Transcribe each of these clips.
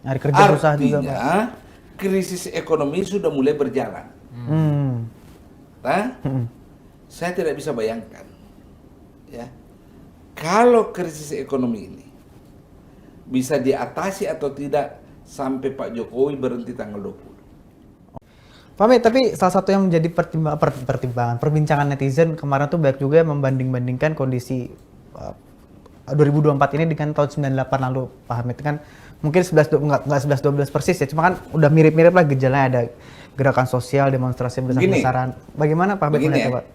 Nyari kerja susah juga, Pak. Artinya krisis ekonomi sudah mulai berjalan. Nah, saya tidak bisa bayangkan, ya, kalau krisis ekonomi ini bisa diatasi atau tidak sampai Pak Jokowi berhenti tanggal 20. Pak Mit, tapi salah satu yang menjadi perbincangan netizen kemarin tuh banyak juga yang membanding-bandingkan kondisi 2024 ini dengan tahun 98 lalu, Pak Hamid. Kan mungkin 11 12 persis ya, cuma kan udah mirip-mirip lah gejalanya, ada gerakan sosial, demonstrasi besar-besaran. Bagaimana Pak Hamid melihatnya, Pak?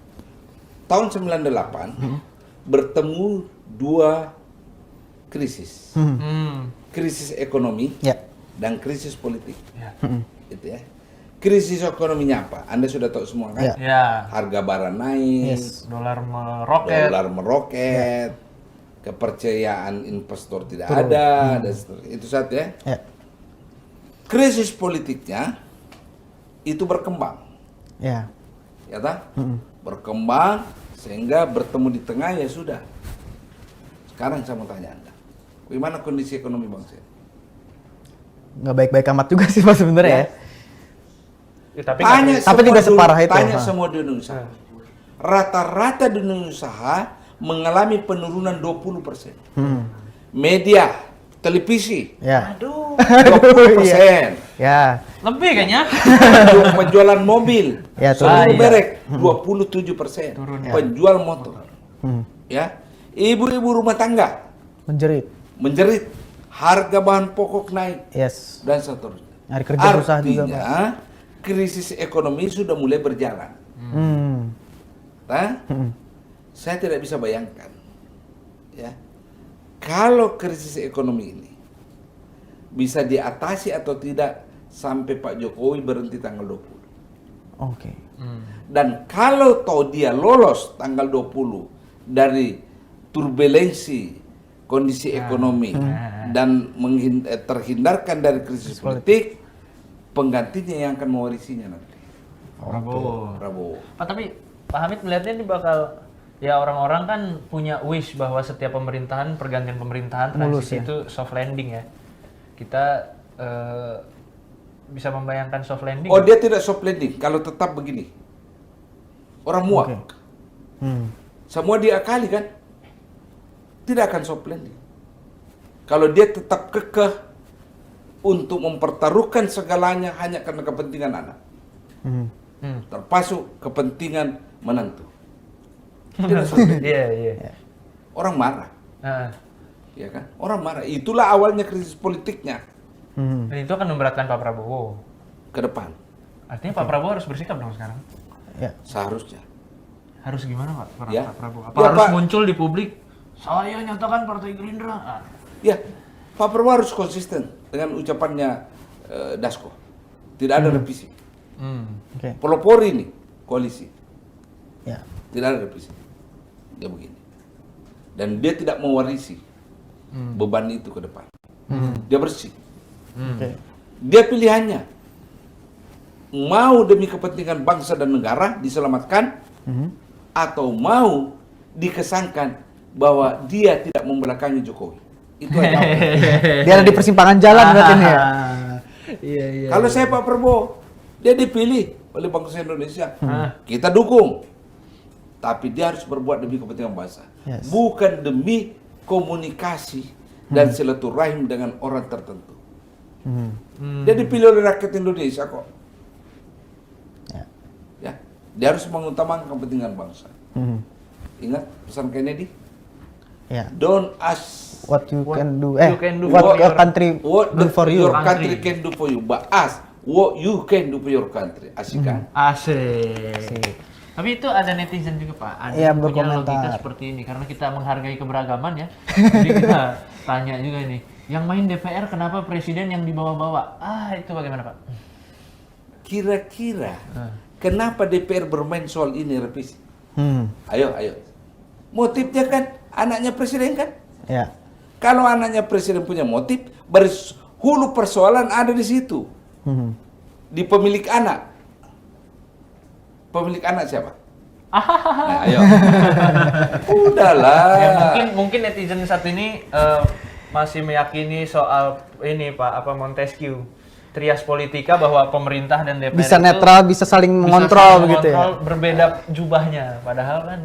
Tahun 98 bertemu dua krisis. Krisis ekonomi dan krisis politik. Gitu ya. Krisis ekonominya apa? Anda sudah tahu semua kan? Harga barang naik, dolar meroket, kepercayaan investor tidak ada, dan seterusnya. Itu satu ya. Krisis politiknya itu berkembang. Ya tak? Berkembang sehingga bertemu di tengah, ya sudah. Sekarang saya mau tanya Anda, bagaimana kondisi ekonomi bangsa? Nggak baik-baik amat juga sih Pak sebenarnya ya. Tapi tidak separah itu. Tanya semua di Indonesia. Rata-rata di dunia usaha mengalami penurunan 20%. Media, televisi, 20%. Lebih kayaknya. Penjualan mobil, seluruh merek 27%. Penjual motor, ya. Ibu-ibu rumah tangga menjerit. Harga bahan pokok naik, dan seterusnya. Nyari kerja susah juga, Pak. Krisis ekonomi sudah mulai berjalan. Nah, saya tidak bisa bayangkan, ya, kalau krisis ekonomi ini bisa diatasi atau tidak sampai Pak Jokowi berhenti tanggal 20. Dan kalau toh dia lolos tanggal 20 dari turbulensi kondisi ekonomi dan terhindarkan dari krisis politik, penggantinya yang akan mewarisinya nanti Prabowo. Pak, tapi Pak Hamid melihatnya ini bakal, ya, orang-orang kan punya wish bahwa setiap pemerintahan, pergantian pemerintahan transisi itu soft landing ya. Kita bisa membayangkan soft landing. Oh, dia tidak soft landing kalau tetap begini. Orang muak. Semua diakali kan? Tidak akan soft landing. Kalau dia tetap kekeh untuk mempertaruhkan segalanya hanya karena kepentingan anak. Termasuk kepentingan menantu. Tidak soft landing. Orang marah. Ya kan? Orang marah. Itulah awalnya krisis politiknya. Dan itu akan memberatkan Pak Prabowo ke depan. Artinya Pak Prabowo harus bersikap dong sekarang. Seharusnya. Harus gimana Pak? Pak Prabowo? Apa Ya, harus Pak, muncul di publik? Saya nyatakan Partai Gerindra. Ya, Pak Prabowo harus konsisten dengan ucapannya Dasko. Tidak ada revisi. Pelopori ini koalisi. Tidak ada revisi. Dia begini. Dan dia tidak mewarisi beban itu ke depan. Dia bersih. Dia pilihannya mau demi kepentingan bangsa dan negara diselamatkan, atau mau dikesankan bahwa dia tidak membelakangi Jokowi. Itu aja. Dia ada di persimpangan jalan berarti ini ya. Kalau saya Pak Prabowo, dia dipilih oleh bangsa Indonesia, kita dukung. Tapi dia harus berbuat demi kepentingan bangsa, bukan demi komunikasi dan silaturahim dengan orang tertentu. Dia dipilih oleh rakyat Indonesia kok. Ya, dia harus mengutamakan kepentingan bangsa. Ingat pesan Kennedy? Don't ask what you can do, what your country do for you. Your country can do for you, but ask what you can do for your country. Asik kan? Asik. Tapi itu ada netizen juga Pak, ada yang punya logika seperti ini, karena kita menghargai keberagaman ya. Jadi kita tanya juga nih, yang main DPR kenapa presiden yang dibawa-bawa? Itu bagaimana Pak? Kira-kira kenapa DPR bermain soal ini revisi? Ayo. Motifnya kan anaknya presiden kan? Kalau anaknya presiden punya motif, hulu persoalan ada di situ. Di pemilik anak. Pemilik anak siapa? Ayo. Udahlah. Ya, mungkin netizen saat ini masih meyakini soal ini Pak, apa Montesquieu, trias politika, bahwa pemerintah dan DPR Bisa itu netral, bisa saling mengontrol begitu ya. berbeda jubahnya, padahal kan